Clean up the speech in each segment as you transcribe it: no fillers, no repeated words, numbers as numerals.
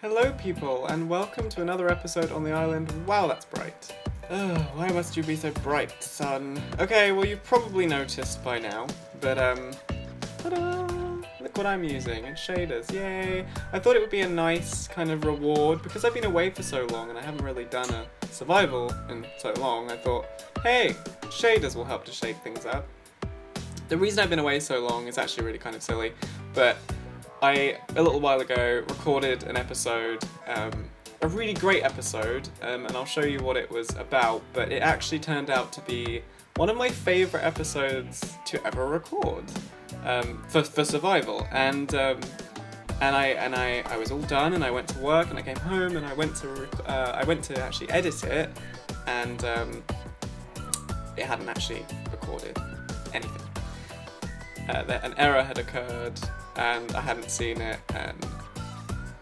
Hello people, and welcome to another episode on the island. Wow, that's bright. Ugh, why must you be so bright, sun? Okay, well you've probably noticed by now, but ta-da! Look what I'm using, it's shaders, yay! I thought it would be a nice kind of reward, because I've been away for so long and I haven't really done a survival in so long. I thought, hey, shaders will help to shake things up. The reason I've been away so long is actually really kind of silly, but I, a little while ago, recorded an episode, a really great episode, and I'll show you what it was about, but it actually turned out to be one of my favourite episodes to ever record, for survival, and I was all done, and I went to work, and I came home, and I went to actually edit it, and it hadn't actually recorded anything. An error had occurred, and I hadn't seen it, and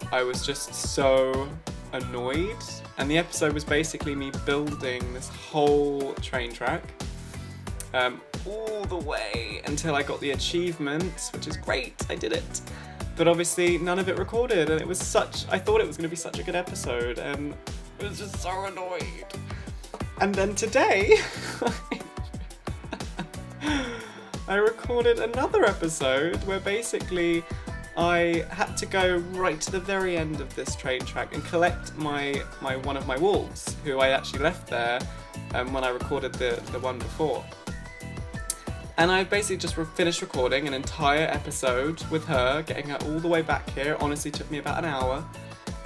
I was just so annoyed. And the episode was basically me building this whole train track all the way until I got the achievement, which is great, I did it. But obviously none of it recorded, and it was I thought it was going to be such a good episode, and I was just so annoyed. And then today, I recorded another episode where basically I had to go right to the very end of this train track and collect one of my wolves, who I actually left there when I recorded the one before. And I basically just finished recording an entire episode with her, getting her all the way back here. Honestly, took me about an hour.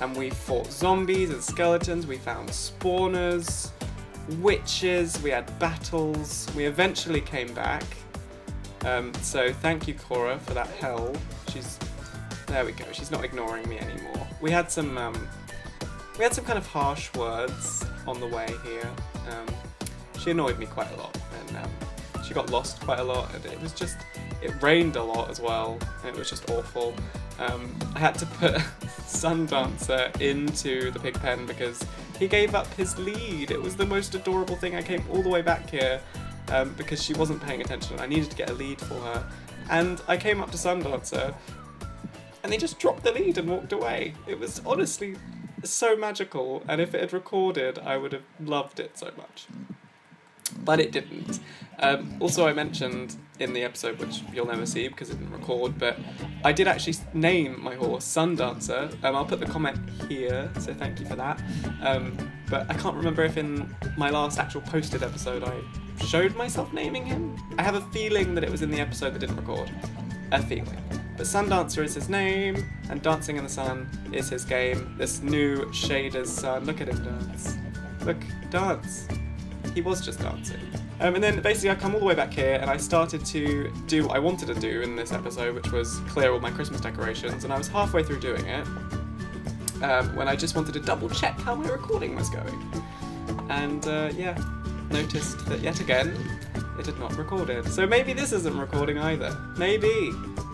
And we fought zombies and skeletons, we found spawners, witches, we had battles. We eventually came back. So thank you, Cora, for that hell. There we go, she's not ignoring me anymore. We had some kind of harsh words on the way here. She annoyed me quite a lot, and she got lost quite a lot, and it rained a lot as well, and it was just awful. I had to put Sundancer into the pig pen because he gave up his lead. It was the most adorable thing. I came all the way back here because she wasn't paying attention. I needed to get a lead for her. And I came up to Sundancer, and they just dropped the lead and walked away. It was honestly so magical, and if it had recorded, I would have loved it so much. But it didn't. Also, I mentioned in the episode, which you'll never see because it didn't record, but I did actually name my horse Sundancer. I'll put the comment here, so thank you for that. But I can't remember if in my last actual posted episode I showed myself naming him. I have a feeling that it was in the episode that didn't record. A feeling. But Sundancer is his name, and Dancing in the Sun is his game. This new Shader's son. Look at him dance. Look, dance. He was just dancing. And then basically I come all the way back here, and I started to do what I wanted to do in this episode, which was clear all my Christmas decorations, and I was halfway through doing it when I just wanted to double check how my recording was going. And yeah, noticed that yet again it had not recorded. So maybe this isn't recording either. Maybe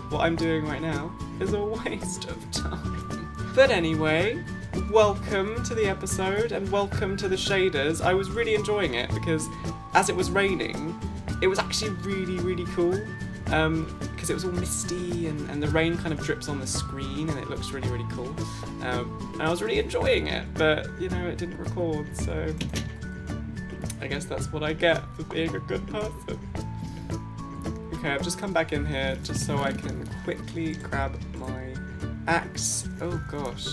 what I'm doing right now is a waste of time. But anyway, welcome to the episode and welcome to the shaders. I was really enjoying it because as it was raining, it was actually really, really cool because it was all misty and the rain kind of drips on the screen and it looks really, really cool. And I was really enjoying it, but you know, it didn't record, so I guess that's what I get for being a good person. Okay, I've just come back in here just so I can quickly grab my axe. Oh gosh.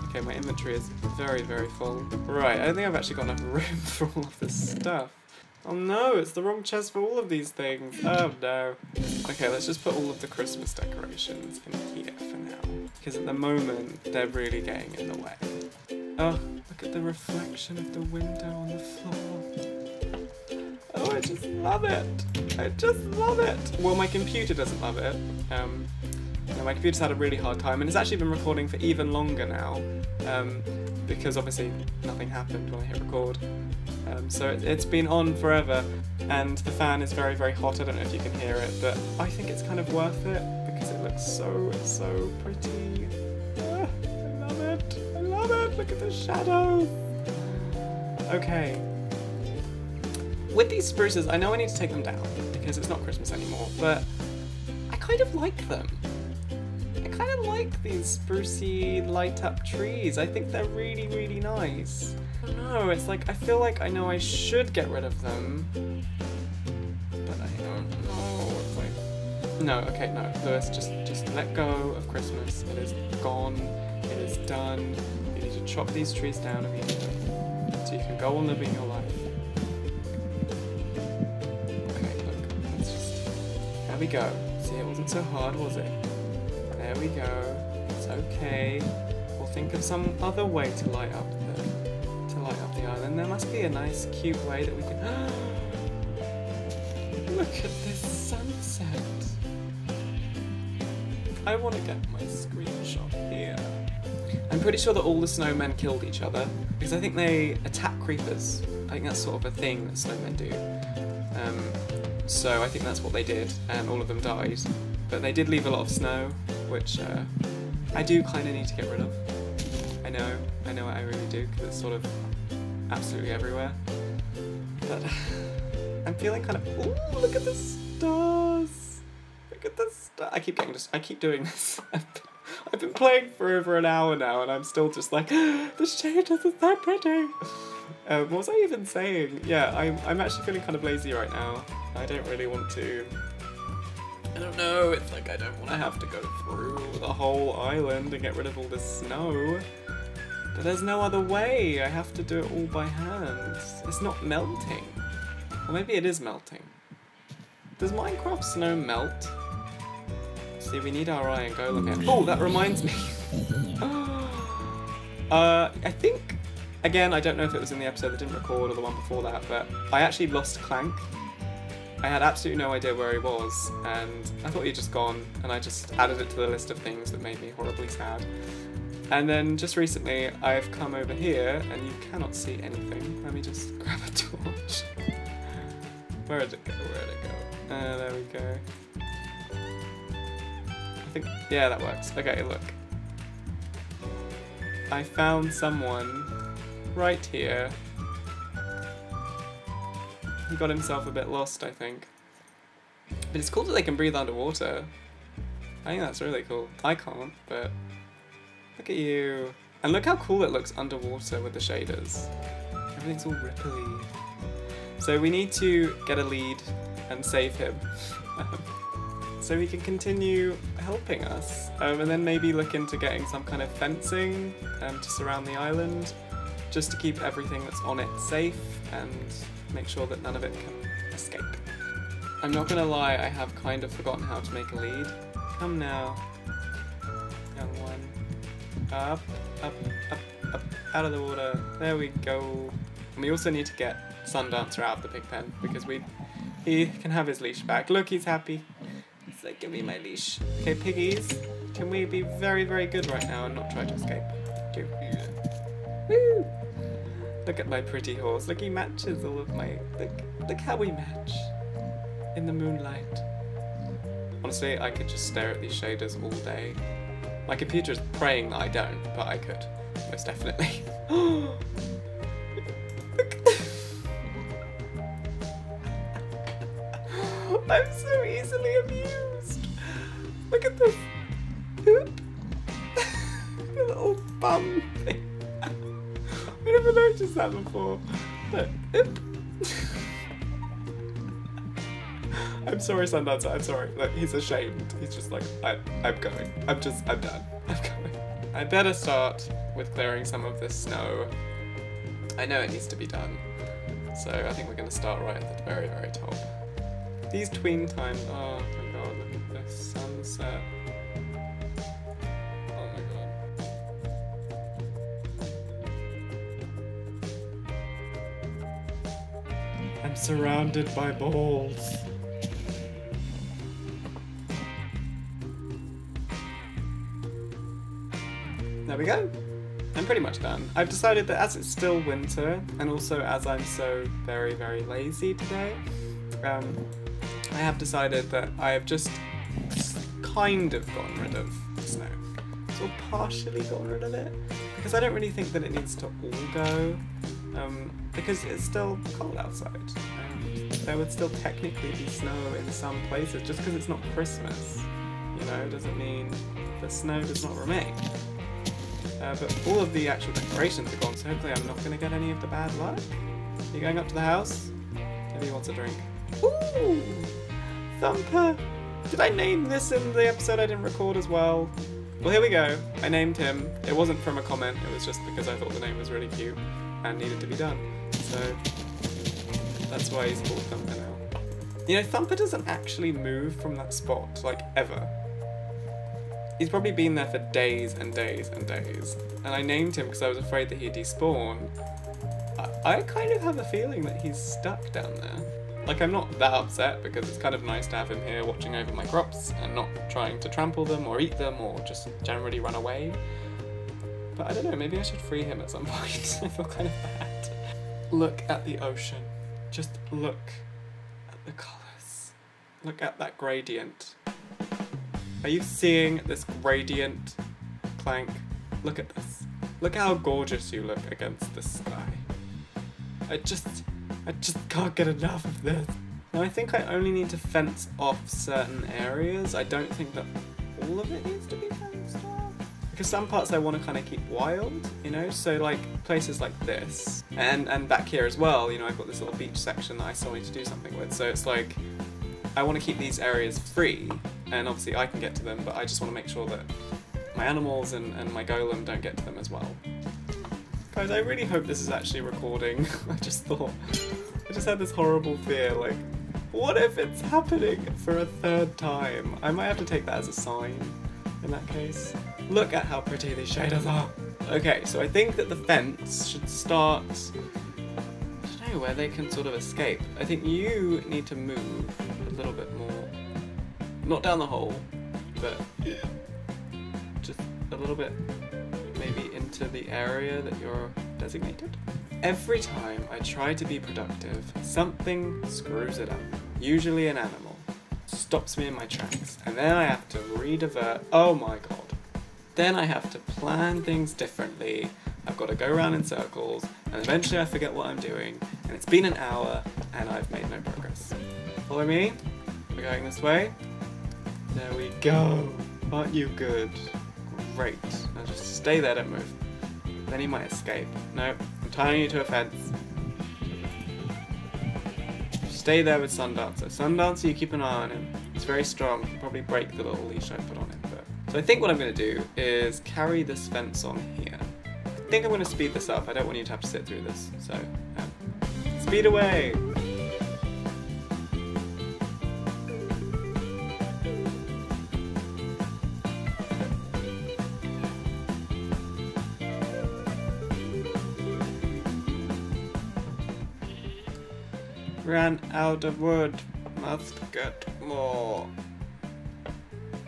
Okay, my inventory is very, very full. Right, I don't think I've actually got enough room for all of this stuff. Oh no, it's the wrong chest for all of these things. Oh no. Okay, let's just put all of the Christmas decorations in here for now. Because at the moment, they're really getting in the way. Oh, look at the reflection of the window on the floor. Oh, I just love it. I just love it. Well, my computer doesn't love it. My computer's had a really hard time, and it's actually been recording for even longer now, because obviously nothing happened when I hit record. So it's been on forever, and the fan is very, very hot. I don't know if you can hear it, but I think it's kind of worth it because it looks so, so pretty. I love it. I love it. Look at the shadows. Okay. With these spruces, I know I need to take them down because it's not Christmas anymore, but I kind of like them. I kind of like like these sprucey light up trees. I think they're really, really nice. I don't know, it's like I feel like I know I should get rid of them, but I don't know. It's like, no, okay, no, Lewis, just let go of Christmas. It is gone. It is done. You need to chop these trees down immediately so you can go on living your life. Okay, look, let's just, there we go. See, it wasn't so hard, was it? There we go. It's okay. We'll think of some other way to light up the island. There must be a nice, cute way that we can. Look at this sunset. I want to get my screenshot here. I'm pretty sure that all the snowmen killed each other because I think they attack creepers. I think that's sort of a thing that snowmen do. So I think that's what they did, and all of them died. But they did leave a lot of snow, which I do kind of need to get rid of. I know I really do, because it's sort of absolutely everywhere. But I'm feeling kind of, ooh, look at the stars! Look at the stars! I keep doing this. I've been playing for over an hour now, and I'm still just like, the shaders are so pretty! What was I even saying? Yeah, I'm actually feeling kind of lazy right now. I don't really want to. I don't know, it's like I don't want to have to go through the whole island and get rid of all this snow. But there's no other way, I have to do it all by hand. It's not melting. Or maybe it is melting. Does Minecraft snow melt? See, we need our eye and go look at it. Oh, that reminds me. I think, again, I don't know if it was in the episode that didn't record or the one before that, but I actually lost Clank. I had absolutely no idea where he was, and I thought he'd just gone, and I just added it to the list of things that made me horribly sad. And then just recently, I've come over here, and you cannot see anything. Let me just grab a torch. Where did it go? Where did it go? There we go. I think, yeah, that works. Okay, look. I found someone right here. He got himself a bit lost, I think. But it's cool that they can breathe underwater. I think that's really cool. I can't, but look at you. And look how cool it looks underwater with the shaders. Everything's all ripply. So we need to get a lead and save him. So he can continue helping us. And then maybe look into getting some kind of fencing to surround the island, just to keep everything that's on it safe and make sure that none of it can escape. I'm not gonna lie, I have kind of forgotten how to make a lead. Come now, young one. Up, up, up, up, out of the water. There we go. And we also need to get Sundancer out of the pig pen, because he can have his leash back. Look, he's happy. He's like, give me my leash. Okay, piggies, can we be very, very good right now and not try to escape? Woo! Look at my pretty horse. Look, he matches all of my... Look how we match in the moonlight. Honestly, I could just stare at these shaders all day. My computer is praying that I don't, but I could. Most definitely. I'm so easily amused. Look at this. A little bum thing. I never noticed that before. Look. I'm sorry, Sundancer, I'm sorry. Look, he's ashamed. He's just like, I'm going. I'm done. I'm going. I better start with clearing some of this snow. I know it needs to be done. So I think we're going to start right at the very, very top. These tween times, oh my god, look at the sunset. Oh my god. I'm surrounded by balls. There we go. I'm pretty much done. I've decided that as it's still winter, and also as I'm so very, very lazy today, I have decided that I have just kind of gotten rid of snow. Sort of partially gotten rid of it. Because I don't really think that it needs to all go. Because it's still cold outside. There would still technically be snow in some places, just because it's not Christmas. you know, doesn't mean the snow does not remain. But all of the actual decorations are gone, so hopefully I'm not going to get any of the bad luck. Are you going up to the house? Maybe he wants a drink. Ooh! Thumper! Did I name this in the episode I didn't record as well? Well, here we go. I named him. It wasn't from a comment, it was just because I thought the name was really cute and needed to be done. So that's why he's called Thumper now. You know, Thumper doesn't actually move from that spot, like, ever. He's probably been there for days and days and days. And I named him because I was afraid that he'd despawn. I kind of have a feeling that he's stuck down there. Like, I'm not that upset because it's kind of nice to have him here watching over my crops and not trying to trample them or eat them or just generally run away. But I don't know, maybe I should free him at some point. I feel kind of bad. Look at the ocean. Just look at the colours. Look at that gradient. Are you seeing this gradient, Clank? Look at this. Look how gorgeous you look against the sky. I just can't get enough of this. Now I think I only need to fence off certain areas. I don't think that all of it needs to be fenced off. Because some parts I want to kind of keep wild, you know? So like places like this, and back here as well, you know, I've got this little beach section that I still need to do something with. So it's like, I want to keep these areas free, and obviously I can get to them, but I just want to make sure that my animals and my golem don't get to them as well. Guys, I really hope this is actually recording. I just had this horrible fear, like, what if it's happening for a third time? I might have to take that as a sign in that case. Look at how pretty these shaders are. Okay, so I think that the fence should start, I don't know, where they can sort of escape. I think you need to move a little bit more. Not down the hole, but just a little bit maybe into the area that you're designated. Every time I try to be productive, something screws it up. Usually an animal. Stops me in my tracks, and then I have to redivert. Oh my god. Then I have to plan things differently. I've got to go around in circles, and eventually I forget what I'm doing, and it's been an hour, and I've made no progress. Follow me? We're going this way? There we go. Aren't you good? Great. Now just stay there, don't move. Then he might escape. No, I'm tying you to a fence. Stay there with Sundancer. Sundancer, you keep an eye on him. He's very strong. He'll probably break the little leash I put on him. So I think what I'm going to do is carry this fence on here. I think I'm going to speed this up. I don't want you to have to sit through this. So, speed away! Ran out of wood. Must get more.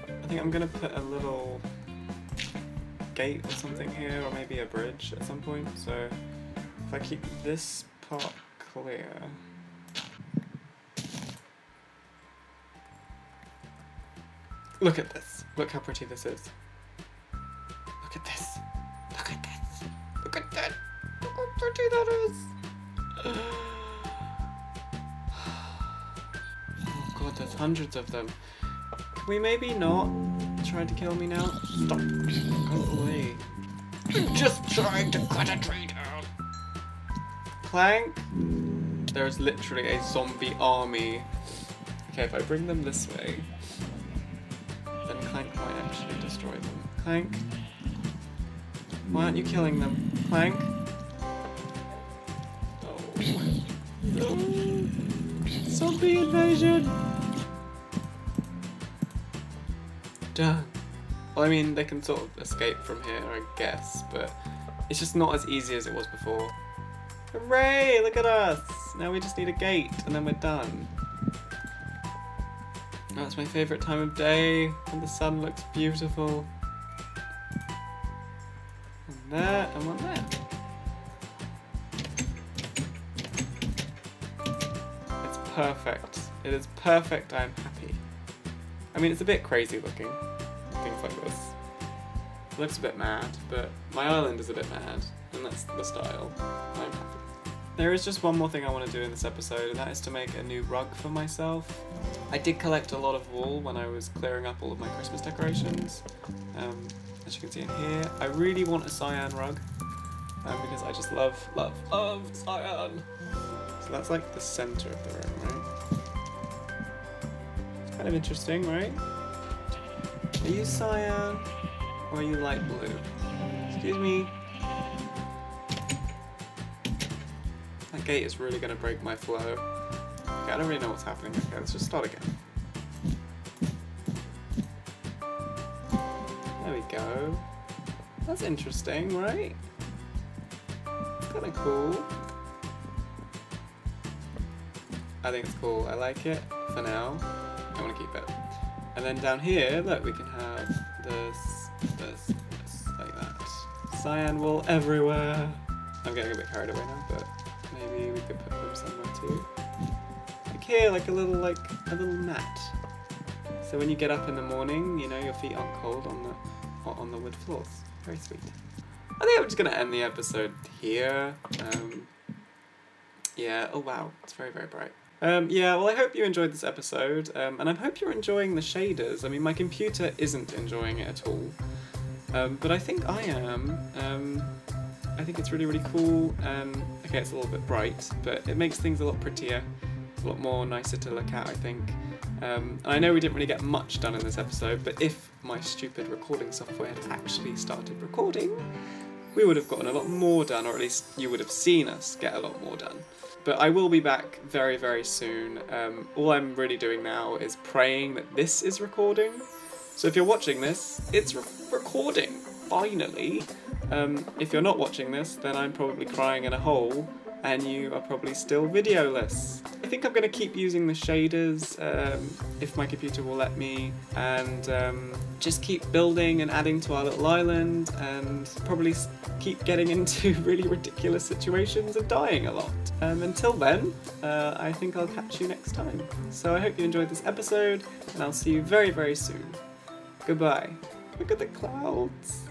I think I'm gonna put a little gate or something here, or maybe a bridge at some point. So if I keep this part clear. Look at this. Look how pretty this is. Look at this. Look at this. Look at that. Look how pretty that is. Oh god, there's hundreds of them. Can we maybe not try to kill me now? Stop. Go away. I'm just trying to cut a tree down. Clank. There's literally a zombie army. Okay, if I bring them this way, then Clank might actually destroy them. Clank. Why aren't you killing them? Clank. Oh. No. Zombie invasion. Done. Well, I mean, they can sort of escape from here, I guess, but it's just not as easy as it was before. Hooray! Look at us! Now we just need a gate, and then we're done. Oh, it's my favourite time of day, when the sun looks beautiful. And there, and one there. It's perfect. It is perfect, I am happy. I mean, it's a bit crazy looking, things like this. It looks a bit mad, but my island is a bit mad, and that's the style. I'm happy. There is just one more thing I want to do in this episode, and that is to make a new rug for myself. I did collect a lot of wool when I was clearing up all of my Christmas decorations. As you can see in here, I really want a cyan rug, because I just love cyan. So that's like the center of the room, right? It's kind of interesting, right? Are you cyan or are you light blue? Excuse me. That gate is really going to break my flow. Okay, I don't really know what's happening. Okay, let's just start again. There we go. That's interesting, right? Kind of cool. I think it's cool. I like it for now. I want to keep it. And then down here, look, we can have this, like that. Cyan wool everywhere. I'm getting a bit carried away now, but maybe we could put them somewhere too. Like here, like a little mat. So when you get up in the morning, you know, your feet aren't cold on the wood floors. Very sweet. I think I'm just gonna end the episode here. Yeah. Oh wow, it's very, very bright. Yeah, well I hope you enjoyed this episode, and I hope you're enjoying the shaders. I mean, my computer isn't enjoying it at all, but I think I am. I think it's really, really cool, and okay, it's a little bit bright, but it makes things a lot prettier, a lot more nicer to look at, I think. And I know we didn't really get much done in this episode, but if my stupid recording software had actually started recording, we would have gotten a lot more done, or at least you would have seen us get a lot more done. But I will be back very, very soon. All I'm really doing now is praying that this is recording. So if you're watching this, it's recording, finally. If you're not watching this, then I'm probably crying in a hole, and you are probably still videoless. I think I'm going to keep using the shaders, if my computer will let me, and just keep building and adding to our little island, and probably keep getting into really ridiculous situations and dying a lot. Until then, I think I'll catch you next time. So I hope you enjoyed this episode, and I'll see you very, very soon. Goodbye. Look at the clouds.